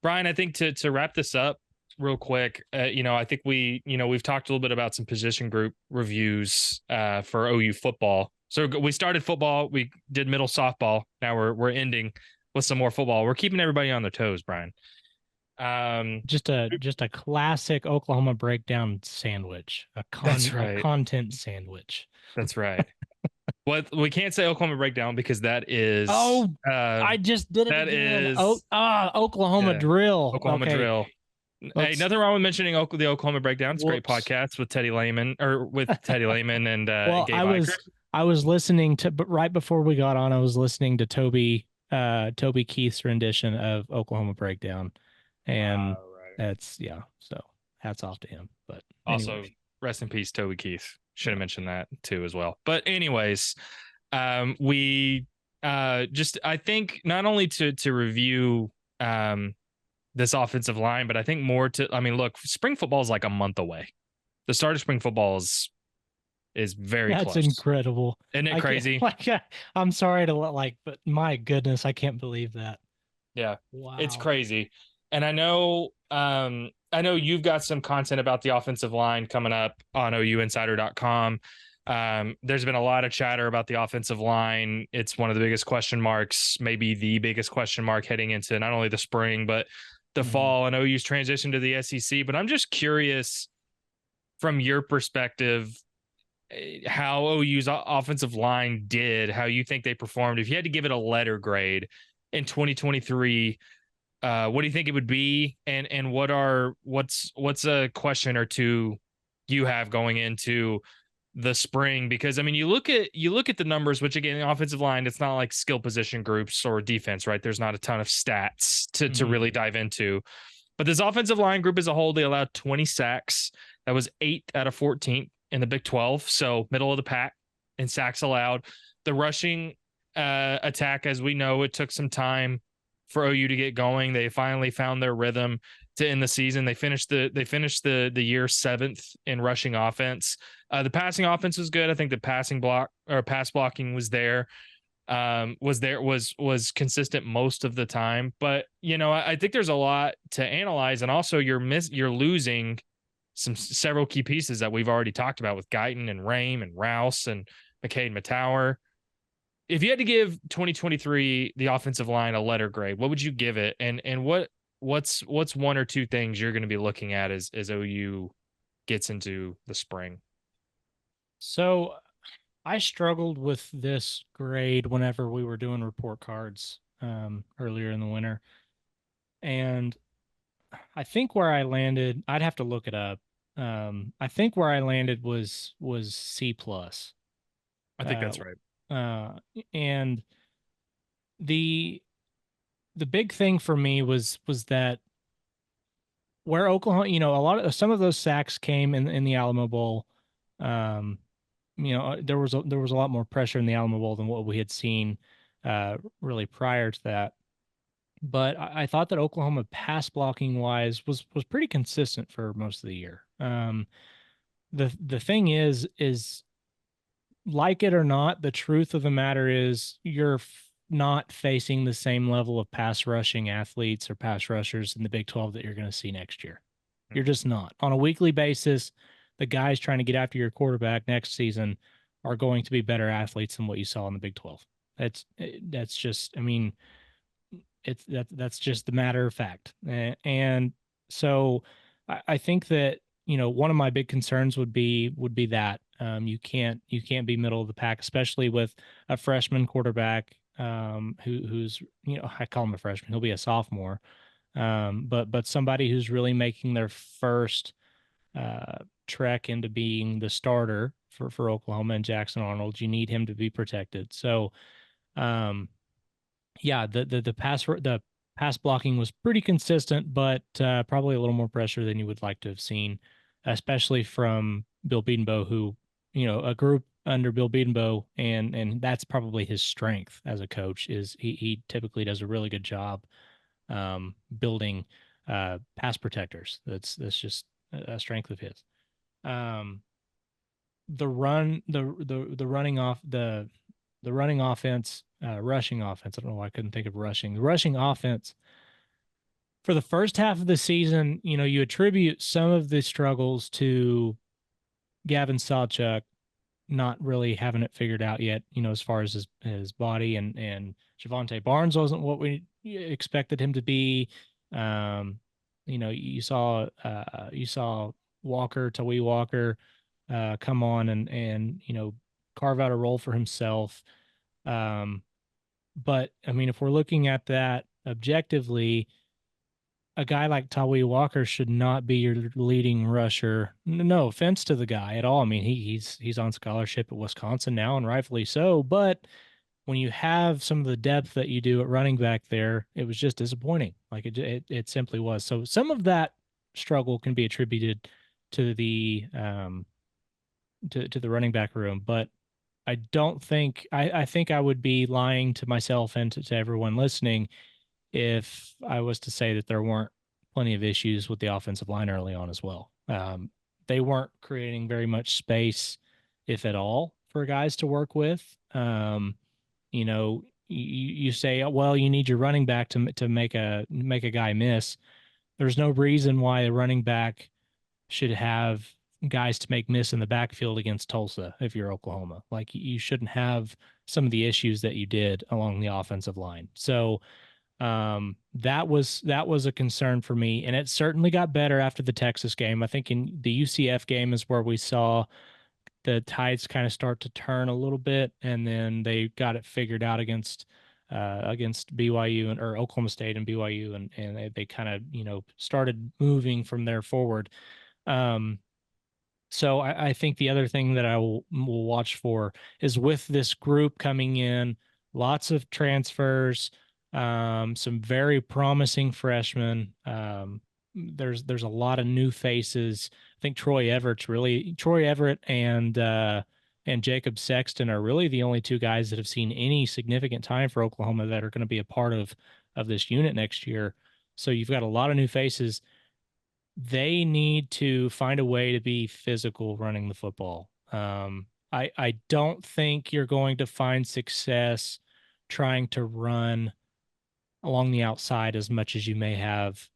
A: Brian, I think to wrap this up real quick, I think we've talked a little bit about some position group reviews for OU football. So we started football, we did middle softball. Now we're ending with some more football. We're keeping everybody on their toes, Brian.
B: Just a classic Oklahoma breakdown sandwich, a content sandwich.
A: That's right. What we can't say Oklahoma breakdown because that is
B: I just did it
A: that
B: again.
A: is
B: Oklahoma
A: yeah,
B: drill.
A: Oklahoma
B: Okay.
A: drill. Hey, nothing wrong with mentioning the Oklahoma breakdown. It's a great
B: Whoops.
A: podcast with Teddy Lehman and
B: Well,
A: Gabe Ikard.
B: I was listening to, but right before we got on, I was listening to Toby Keith's rendition of Oklahoma Breakdown, and
A: Right.
B: that's so hats off to him. But
A: Also,
B: anyways,
A: rest in peace, Toby Keith. Should have
B: yeah.
A: mentioned that too as well. But anyways, we just I think not only to review this offensive line, but I think more to look, spring football is like a month away. The start of spring football is very
B: That's
A: close.
B: incredible.
A: Isn't it crazy?
B: I'm sorry to but my goodness, I can't believe that.
A: Yeah.
B: Wow.
A: It's crazy. And I know you've got some content about the offensive line coming up on ouinsider.com. There's been a lot of chatter about the offensive line. It's one of the biggest question marks, maybe the biggest question mark heading into not only the spring, but the fall and OU's transition to the SEC. But I'm just curious from your perspective, how OU's offensive line did, how you think they performed. If you had to give it a letter grade in 2023, what do you think it would be? And what's a question or two you have going into the spring? Because I mean, you look at the numbers, which again, the offensive line, it's not like skill position groups or defense, right? There's not a ton of stats to really dive into. But this offensive line group as a whole, they allowed 20 sacks. That was 8 out of 14 in the Big 12, so middle of the pack in sacks allowed. The rushing attack, as we know, it took some time for OU to get going. They finally found their rhythm to end the season. They finished the year 7th in rushing offense. The passing offense was good. I think the pass blocking was there. Was consistent most of the time. But I think there's a lot to analyze, and also you're losing several key pieces that we've already talked about with Guyton and Rame and Rouse and McCade Mattower. If you had to give 2023 the offensive line a letter grade, what would you give it? And what's one or two things you're going to be looking at as OU gets into the spring?
B: So I struggled with this grade whenever we were doing report cards earlier in the winter. And I think where I landed, I'd have to look it up. I think where I landed was C plus.
A: I think that's right.
B: And the big thing for me was that where Oklahoma, some of those sacks came in the Alamo Bowl. There was a lot more pressure in the Alamo Bowl than what we had seen really prior to that. But I thought that Oklahoma pass blocking wise was pretty consistent for most of the year. The thing is like it or not, the truth of the matter is you're not facing the same level of pass rushing athletes or pass rushers in the Big 12 that you're going to see next year. You're just not. On a weekly basis, the guys trying to get after your quarterback next season are going to be better athletes than what you saw in the Big 12. That's just, I mean, that's just the matter of fact. And so I think that, one of my big concerns would be that you can't be middle of the pack, especially with a freshman quarterback who's, I call him a freshman, he'll be a sophomore. But somebody who's really making their first trek into being the starter for Oklahoma and Jackson Arnold, you need him to be protected. So, yeah, the pass blocking was pretty consistent, but probably a little more pressure than you would like to have seen, especially from Bill Bedenbaugh, who, a group under Bill Bedenbaugh, and that's probably his strength as a coach, is he typically does a really good job building pass protectors. That's just a strength of his. The running offense, rushing offense. I don't know why I couldn't think of rushing. The rushing offense for the first half of the season, you attribute some of the struggles to Gavin Sawchuk not really having it figured out yet, as far as his body, and Javonte Barnes wasn't what we expected him to be. You saw Tawee Walker come on and carve out a role for himself. But I mean, if we're looking at that objectively, a guy like Tawee Walker should not be your leading rusher. No offense to the guy at all. I mean, he's on scholarship at Wisconsin now, and rightfully so. But when you have some of the depth that you do at running back there, it was just disappointing. Like it simply was. So some of that struggle can be attributed to the to the running back room, but I don't think I think I would be lying to myself and to everyone listening if I was to say that there weren't plenty of issues with the offensive line early on as well. They weren't creating very much space, if at all, for guys to work with. You know, you say, well, you need your running back to make a guy miss. There's no reason why a running back should have guys to make miss in the backfield against Tulsa if you're Oklahoma. Like you shouldn't have some of the issues that you did along the offensive line. So that was a concern for me, and it certainly got better after the Texas game. I think in the UCF game is where we saw the tides kind of start to turn a little bit, and then they got it figured out against BYU or Oklahoma State and BYU, and they kind of started moving from there forward. So I think the other thing that I will watch for is with this group coming in, lots of transfers, some very promising freshmen. There's a lot of new faces. I think Troy Everett and Jacob Sexton are really the only two guys that have seen any significant time for Oklahoma that are going to be a part of this unit next year. So you've got a lot of new faces. They need to find a way to be physical running the football. I don't think you're going to find success trying to run along the outside as much as you may have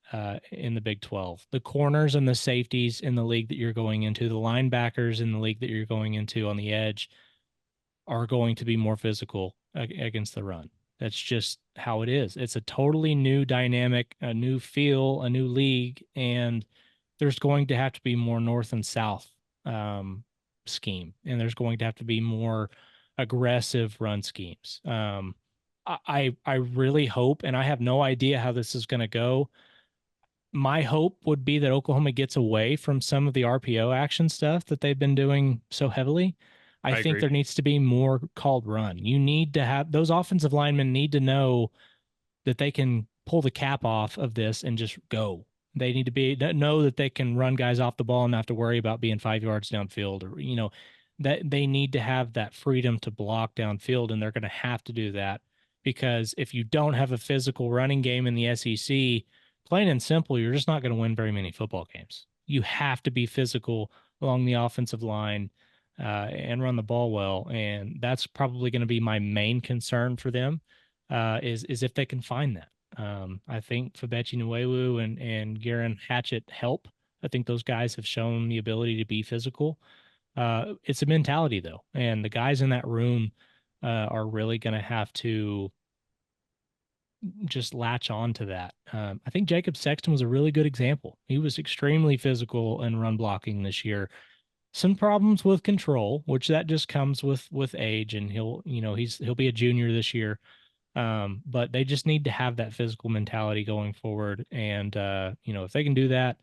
B: in the Big 12. The corners and the safeties in the league that you're going into, the linebackers in the league that you're going into on the edge are going to be more physical against the run. That's just how it is. It's a totally new dynamic, a new feel, a new league, and there's going to have to be more north and south scheme, and there's going to have to be more aggressive run schemes. I really hope, and I have no idea how this is going to go. My hope would be that Oklahoma gets away from some of the RPO action stuff that they've been doing so heavily. I think
A: agree.
B: there needs to be more called run. You need to have those offensive linemen need to know that they can pull the cap off of this and just go. They need to know that they can run guys off the ball and not have to worry about being 5 yards downfield, or that they need to have that freedom to block downfield, and they're going to have to do that because if you don't have a physical running game in the SEC, plain and simple, you're just not going to win very many football games. You have to be physical along the offensive line and run the ball well, and that's probably going to be my main concern for them is if they can find that. I think Fabechi Nuewu and Garen Hatchett help. I think those guys have shown the ability to be physical. It's a mentality though, and the guys in that room are really going to have to just latch on to that. I think Jacob Sexton was a really good example. He was extremely physical in run blocking this year. Some problems with control, which that just comes with age, and he'll be a junior this year. But they just need to have that physical mentality going forward. And, if they can do that,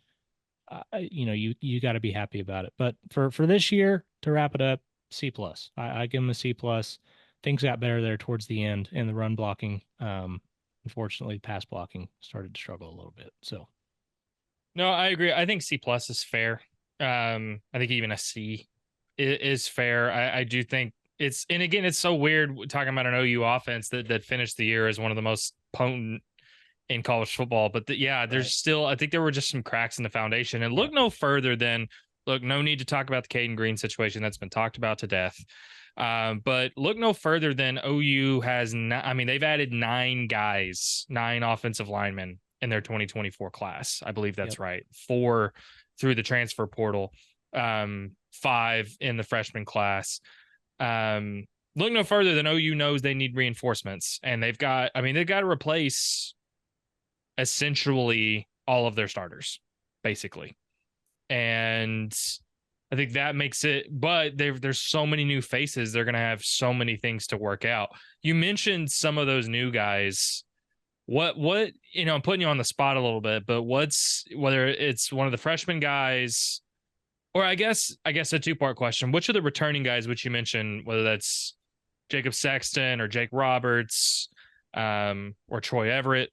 B: you got to be happy about it. But for this year, to wrap it up, C+. I give them a C+. Things got better there towards the end, and the run blocking, unfortunately, pass blocking started to struggle a little bit. So.
A: No, I agree. I think C+ is fair. I think even a C is fair. I do think and again, it's so weird talking about an OU offense that finished the year as one of the most potent in college football. But there's still, I think there were just some cracks in the foundation. And look no further than, no need to talk about the Caden Green situation that's been talked about to death. But look no further than OU has, they've added 9 offensive linemen in their 2024 class. I believe that's right. 4 through the transfer portal, 5 in the freshman class. Look no further than OU knows they need reinforcements, and they've got to replace essentially all of their starters, basically. And I think that makes it, but there's so many new faces. They're going to have so many things to work out. You mentioned some of those new guys. What, I'm putting you on the spot a little bit, but whether it's one of the freshman guys, or I guess a two-part question. Which of the returning guys, which you mentioned, whether that's Jacob Sexton or Jake Roberts, or Troy Everett,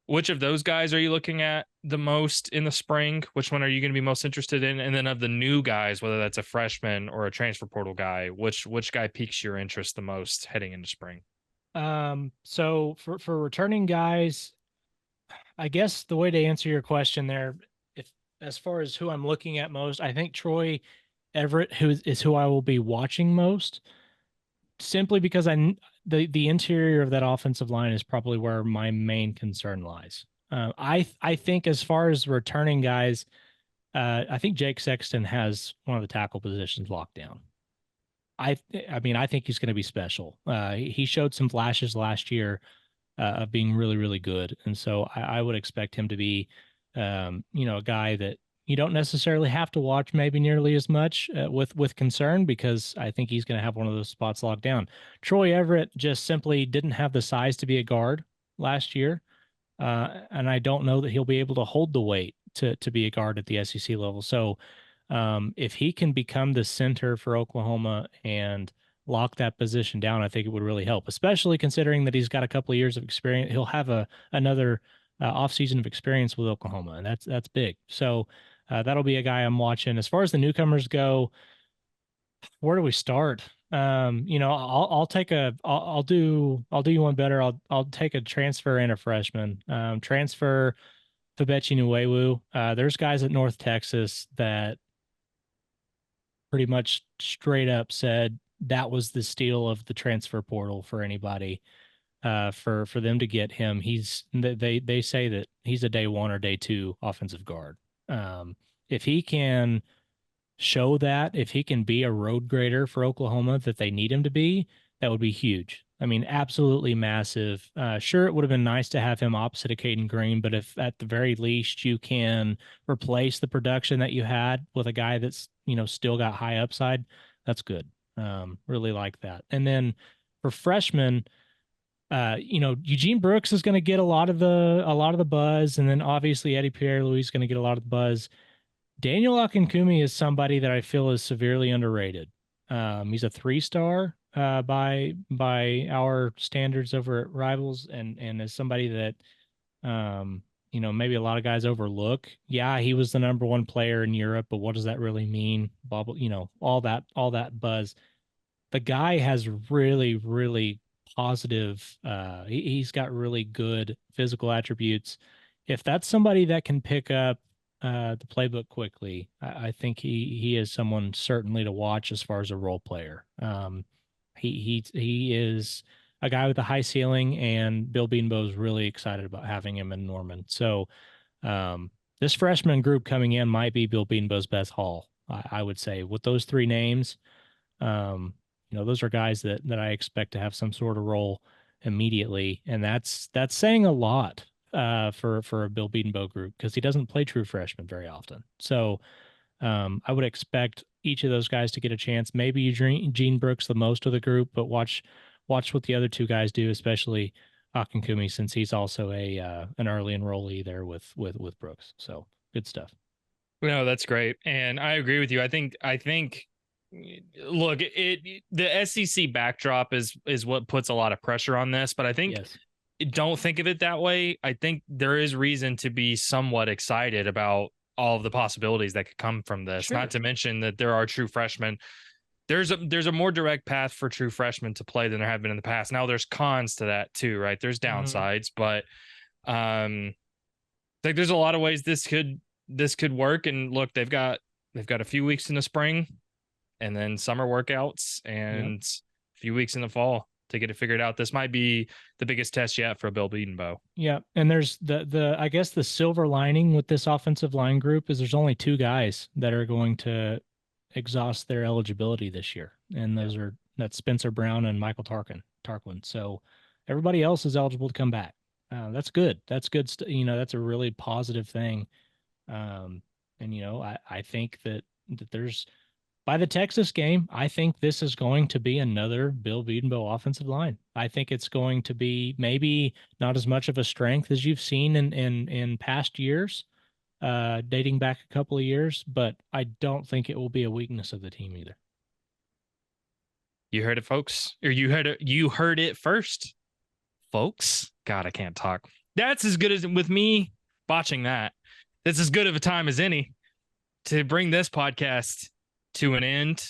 A: which of those guys are you looking at the most in the spring? Which one are you going to be most interested in? And then of the new guys, whether that's a freshman or a transfer portal guy, which guy piques your interest the most heading into spring?
B: So for returning guys, I guess the way to answer your question there, if as far as who I'm looking at most, I think Troy Everett who I will be watching most, simply because the interior of that offensive line is probably where my main concern lies. I think as far as returning guys, I think Jake Sexton has one of the tackle positions locked down. I mean, I think he's going to be special. He showed some flashes last year of being really, really good. And so I would expect him to be, a guy that you don't necessarily have to watch maybe nearly as much with concern, because I think he's going to have one of those spots locked down. Troy Everett just simply didn't have the size to be a guard last year. And I don't know that he'll be able to hold the weight to be a guard at the SEC level. So if he can become the center for Oklahoma and lock that position down, I think it would really help, especially considering that he's got a couple of years of experience. He'll have another offseason of experience with Oklahoma, and that's big. So that'll be a guy I'm watching. As far as the newcomers go, where do we start? I'll do you one better. I'll take a transfer and a freshman. Transfer Fabechi Nuewu. There's guys at North Texas that pretty much straight up said that was the steal of the transfer portal for anybody. For them to get him, they say that he's a day one or day two offensive guard. If he can show that, if he can be a road grader for Oklahoma that they need him to be, that would be huge. I mean, absolutely massive. Sure, it would have been nice to have him opposite of Caden Green, but if at the very least you can replace the production that you had with a guy that's, still got high upside, that's good. Really like that. And then for freshmen, Eugene Brooks is going to get a lot of the buzz, and then obviously Eddie Pierre-Louis is going to get a lot of the buzz. Daniel Akinkumi is somebody that I feel is severely underrated. He's a 3-star by our standards over at Rivals, and as somebody that maybe a lot of guys overlook. Yeah, he was the number one player in Europe, but what does that really mean? Bubble, all that buzz. The guy has really, really positive. He's got really good physical attributes. If that's somebody that can pick up the playbook quickly, I think he is someone certainly to watch as far as a role player. He is a guy with a high ceiling, and Bill Beanbo is really excited about having him in Norman. So this freshman group coming in might be Bill Beanbo's best haul, I would say. With those three names, those are guys that I expect to have some sort of role immediately, and that's saying a lot for a Bill Beanbo group, because he doesn't play true freshmen very often. So I would expect each of those guys to get a chance. Maybe Eugene Brooks the most of the group, but watch what the other two guys do, especially Akinkumi, since he's also an early enrollee there with Brooks. So good stuff.
A: No, that's great, and I agree with you. I think look, the SEC backdrop is what puts a lot of pressure on this, but I think
B: yes.
A: Don't think of it that way. I think there is reason to be somewhat excited about all of the possibilities that could come from this.
B: Sure.
A: Not to mention that there are true freshmen. There's a more direct path for true freshmen to play than there have been in the past. Now there's cons to that too, right? There's downsides, but I think there's a lot of ways this could work. And look, they've got a few weeks in the spring, and then summer workouts, and a few weeks in the fall to get it figured out. This might be the biggest test yet for Bill Beanbo.
B: Yeah. And there's the I guess the silver lining with this offensive line group is there's only two guys that are going to exhaust their eligibility this year. And that's Spencer Brown and Michael Tarquin. So everybody else is eligible to come back. That's good. That's good. That's a really positive thing. I think that there's by the Texas game, I think this is going to be another Bill Wiedenbo offensive line. I think it's going to be maybe not as much of a strength as you've seen in past years, dating back a couple of years, but I don't think it will be a weakness of the team either.
A: You heard it, folks, or you heard it first, folks. God, I can't talk. That's as good as with me botching that. That's as good of a time as any to bring this podcast to an end.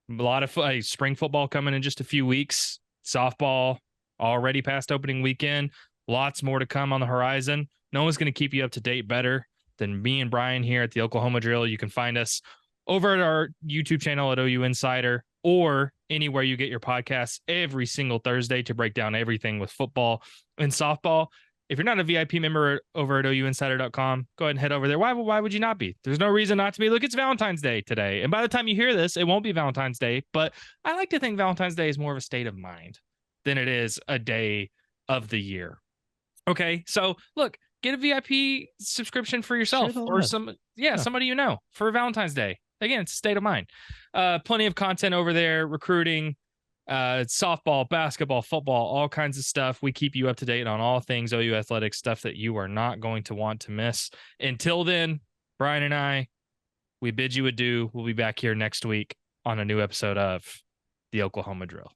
A: A lot of spring football coming in just a few weeks. Softball already past opening weekend. Lots more to come on the horizon. No one's going to keep you up to date better than me and Brian here at the Oklahoma Drill. You can find us over at our YouTube channel at OU Insider or anywhere you get your podcasts every single Thursday to break down everything with football and softball. If you're not a VIP member over at ouinsider.com, go ahead and head over there. Why would you not be? There's no reason not to be. Look, it's Valentine's Day today. And by the time you hear this, it won't be Valentine's Day. But I like to think Valentine's Day is more of a state of mind than it is a day of the year. Okay, so look, get a VIP subscription for yourself or somebody you know for Valentine's Day. Again, it's a state of mind. Plenty of content over there, recruiting, softball, basketball, football, all kinds of stuff. We keep you up to date on all things OU athletics, stuff that you are not going to want to miss. Until then, Brian and I, we bid you adieu. We'll be back here next week on a new episode of the Oklahoma Drill.